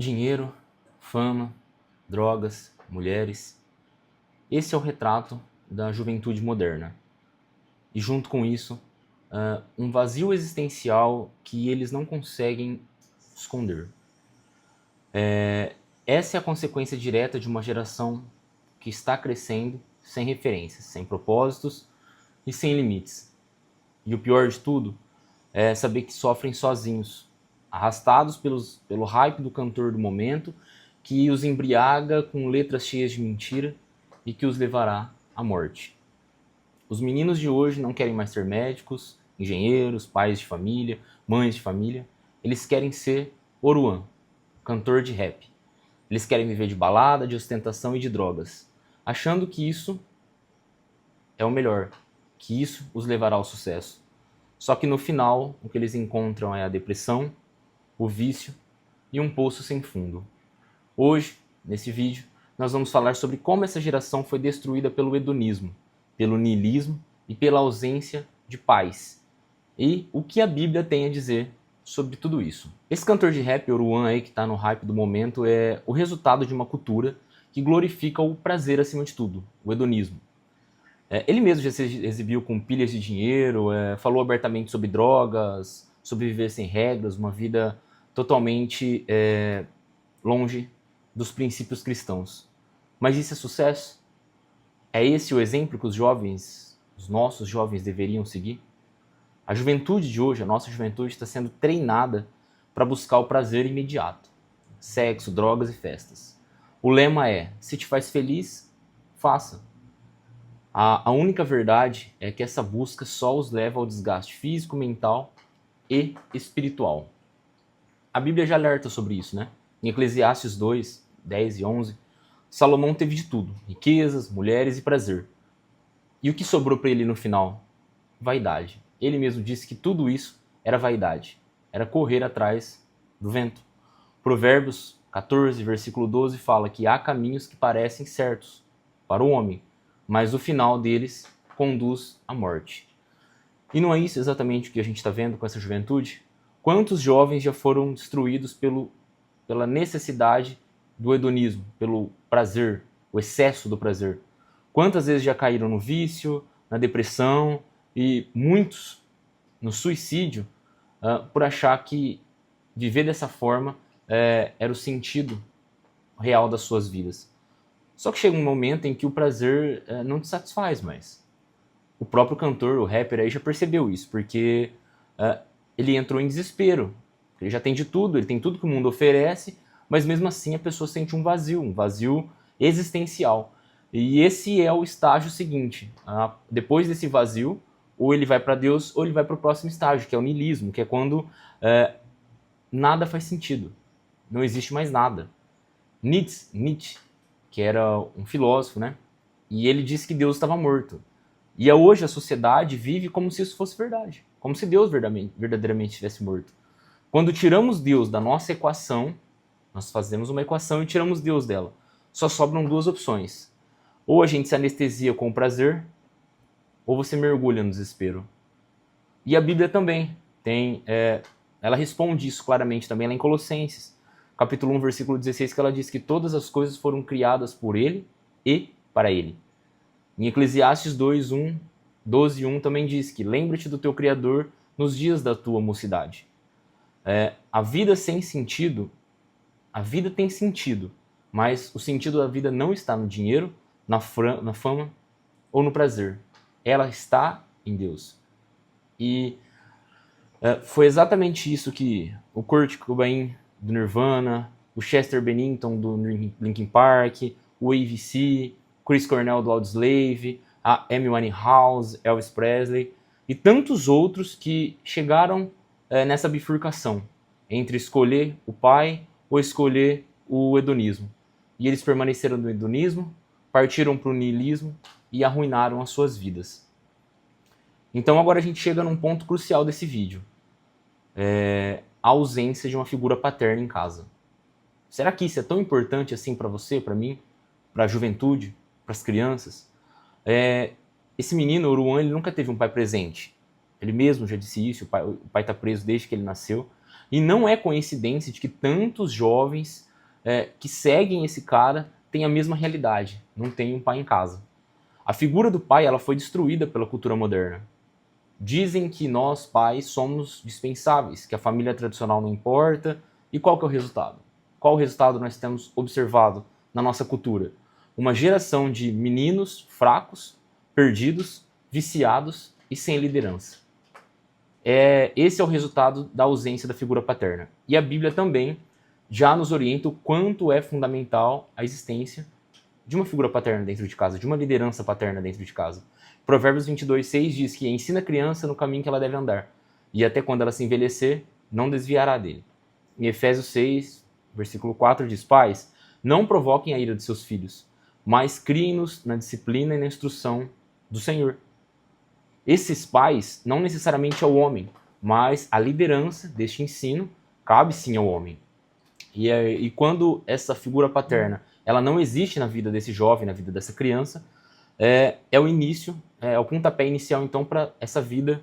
Dinheiro, fama, drogas, mulheres. Esse é o retrato da juventude moderna. E junto com isso, um vazio existencial que eles não conseguem esconder. Essa é a consequência direta de uma geração que está crescendo sem referências, sem propósitos e sem limites. E o pior de tudo é saber que sofrem sozinhos, arrastados pelo hype do cantor do momento, que os embriaga com letras cheias de mentira e que os levará à morte. Os meninos de hoje não querem mais ser médicos, engenheiros, pais de família, mães de família. Eles querem ser Oruan, cantor de rap. Eles querem viver de balada, de ostentação e de drogas, achando que isso é o melhor, que isso os levará ao sucesso. Só que no final, o que eles encontram é a depressão, o vício e um poço sem fundo. Hoje, nesse vídeo, nós vamos falar sobre como essa geração foi destruída pelo hedonismo, pelo niilismo e pela ausência de paz. E o que a Bíblia tem a dizer sobre tudo isso. Esse cantor de rap, Oruan, aí, que está no hype do momento, é o resultado de uma cultura que glorifica o prazer acima de tudo, o hedonismo. Ele mesmo já se exibiu com pilhas de dinheiro, falou abertamente sobre drogas, sobre viver sem regras, uma vida totalmente longe dos princípios cristãos. Mas isso é sucesso? É esse o exemplo que os jovens, os nossos jovens, deveriam seguir? A juventude de hoje, a nossa juventude, está sendo treinada para buscar o prazer imediato. Sexo, drogas e festas. O lema é, se te faz feliz, faça. A única verdade é que essa busca só os leva ao desgaste físico, mental e espiritual. A Bíblia já alerta sobre isso, né? Em Eclesiastes 2, 10 e 11, Salomão teve de tudo, riquezas, mulheres e prazer. E o que sobrou para ele no final? Vaidade. Ele mesmo disse que tudo isso era vaidade, era correr atrás do vento. Provérbios 14, versículo 12 fala que há caminhos que parecem certos para o homem, mas o final deles conduz à morte. E não é isso exatamente o que a gente está vendo com essa juventude? Quantos jovens já foram destruídos pela necessidade do hedonismo, pelo prazer, o excesso do prazer? Quantas vezes já caíram no vício, na depressão e muitos no suicídio por achar que viver dessa forma era o sentido real das suas vidas? Só que chega um momento em que o prazer não te satisfaz mais. O próprio cantor, o rapper aí já percebeu isso, porque ele entrou em desespero. Ele já tem de tudo, ele tem tudo que o mundo oferece, mas mesmo assim a pessoa sente um vazio existencial. E esse é o estágio seguinte. Depois desse vazio, ou ele vai para Deus, ou ele vai para o próximo estágio, que é o niilismo, que é quando nada faz sentido. Não existe mais nada. Nietzsche, que era um filósofo, né? E ele disse que Deus estava morto. E hoje a sociedade vive como se isso fosse verdade, como se Deus verdadeiramente estivesse morto. Quando tiramos Deus da nossa equação, nós fazemos uma equação e tiramos Deus dela. Só sobram duas opções. Ou a gente se anestesia com o prazer, ou você mergulha no desespero. E a Bíblia também ela responde isso claramente também lá em Colossenses, capítulo 1, versículo 16, que ela diz que todas as coisas foram criadas por Ele e para Ele. Em Eclesiastes 2, 12 e 1 também diz que lembra-te do teu Criador nos dias da tua mocidade. A vida sem sentido, a vida tem sentido, mas o sentido da vida não está no dinheiro, na fama ou no prazer. Ela está em Deus. E foi exatamente isso que o Kurt Cobain do Nirvana, o Chester Bennington do Linkin Park, o AVC, Chris Cornell do Audioslave, a Amy Winehouse, Elvis Presley e tantos outros que chegaram nessa bifurcação entre escolher o pai ou escolher o hedonismo. E eles permaneceram no hedonismo, partiram para o niilismo e arruinaram as suas vidas. Então agora a gente chega num ponto crucial desse vídeo. A ausência de uma figura paterna em casa. Será que isso é tão importante assim para você, para mim, para a juventude, para as crianças? Esse menino, Oruan, ele nunca teve um pai presente. Ele mesmo já disse isso, o pai está preso desde que ele nasceu. E não é coincidência de que tantos jovens que seguem esse cara têm a mesma realidade, não tem um pai em casa. A figura do pai ela foi destruída pela cultura moderna. Dizem que nós, pais, somos dispensáveis, que a família tradicional não importa. E qual que é o resultado? Qual o resultado nós temos observado na nossa cultura? Uma geração de meninos fracos, perdidos, viciados e sem liderança. Esse é o resultado da ausência da figura paterna. E a Bíblia também já nos orienta o quanto é fundamental a existência de uma figura paterna dentro de casa, de uma liderança paterna dentro de casa. Provérbios 22:6 diz que ensina a criança no caminho que ela deve andar, e até quando ela se envelhecer, não desviará dele. Em Efésios 6, versículo 4 diz: Pais, não provoquem a ira de seus filhos, mas criem-nos na disciplina e na instrução do Senhor. Esses pais não necessariamente ao homem, mas a liderança deste ensino cabe sim ao homem. E quando essa figura paterna ela não existe na vida desse jovem, na vida dessa criança, é o início, é o pontapé inicial então para essa vida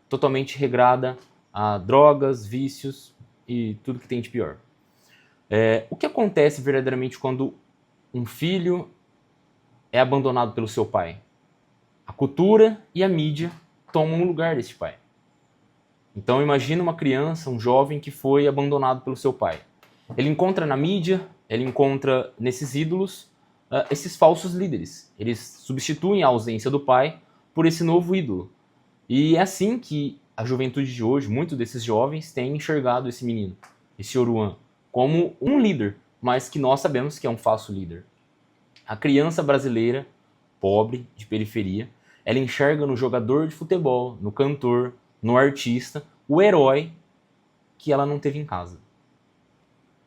totalmente regrada a drogas, vícios e tudo que tem de pior. O que acontece verdadeiramente quando um filho é abandonado pelo seu pai? A cultura e a mídia tomam o lugar desse pai. Então imagina uma criança, um jovem que foi abandonado pelo seu pai. Ele encontra na mídia, ele encontra nesses ídolos esses falsos líderes. Eles substituem a ausência do pai por esse novo ídolo. E é assim que a juventude de hoje, muitos desses jovens, têm enxergado esse menino, esse Oruan, como um líder, mas que nós sabemos que é um falso líder. A criança brasileira, pobre, de periferia, ela enxerga no jogador de futebol, no cantor, no artista, o herói que ela não teve em casa.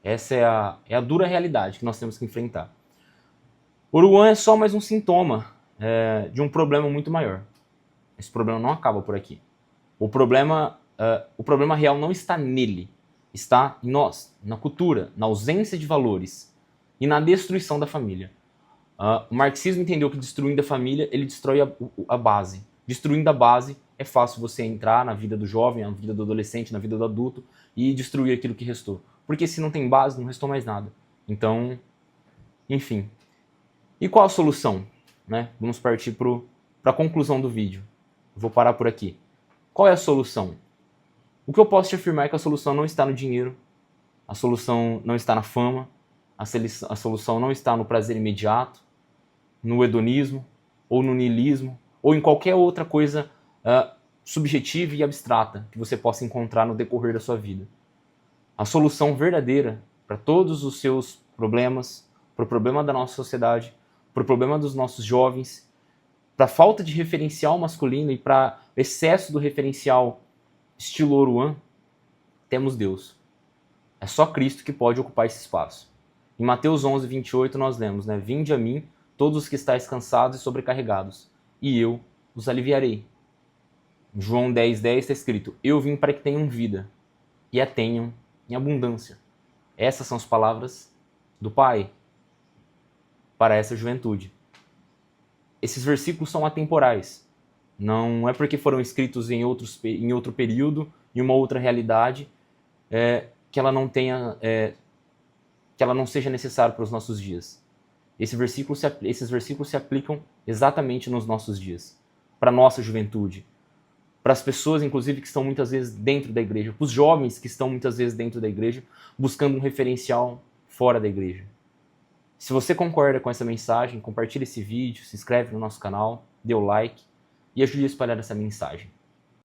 Essa é a dura realidade que nós temos que enfrentar. Oruan é só mais um sintoma de um problema muito maior. Esse problema não acaba por aqui. O problema real não está nele, está em nós, na cultura, na ausência de valores e na destruição da família. O marxismo entendeu que destruindo a família, ele destrói a base. Destruindo a base, é fácil você entrar na vida do jovem, na vida do adolescente, na vida do adulto e destruir aquilo que restou. Porque se não tem base, não restou mais nada. Então, enfim. E qual a solução? Né? Vamos partir para a conclusão do vídeo. Vou parar por aqui. Qual é a solução? O que eu posso te afirmar é que a solução não está no dinheiro, a solução não está na fama, a solução não está no prazer imediato, no hedonismo, ou no niilismo, ou em qualquer outra coisa subjetiva e abstrata que você possa encontrar no decorrer da sua vida. A solução verdadeira para todos os seus problemas, para o problema da nossa sociedade, para o problema dos nossos jovens, para a falta de referencial masculino e para o excesso do referencial estilo Oruan, temos Deus. É só Cristo que pode ocupar esse espaço. Em Mateus 11:28 nós lemos, né? Vinde a mim, todos os que estáis cansados e sobrecarregados, e eu os aliviarei. Em João 10:10 está escrito, eu vim para que tenham vida, e a tenham em abundância. Essas são as palavras do Pai para essa juventude. Esses versículos são atemporais. Não é porque foram escritos em outro período, em uma outra realidade, que ela não tenha, que ela não seja necessária para os nossos dias. Esses versículos se aplicam exatamente nos nossos dias, para a nossa juventude, para as pessoas, inclusive, que estão muitas vezes dentro da igreja, para os jovens que estão muitas vezes dentro da igreja, buscando um referencial fora da igreja. Se você concorda com essa mensagem, compartilhe esse vídeo, se inscreve no nosso canal, dê o like e ajude a espalhar essa mensagem.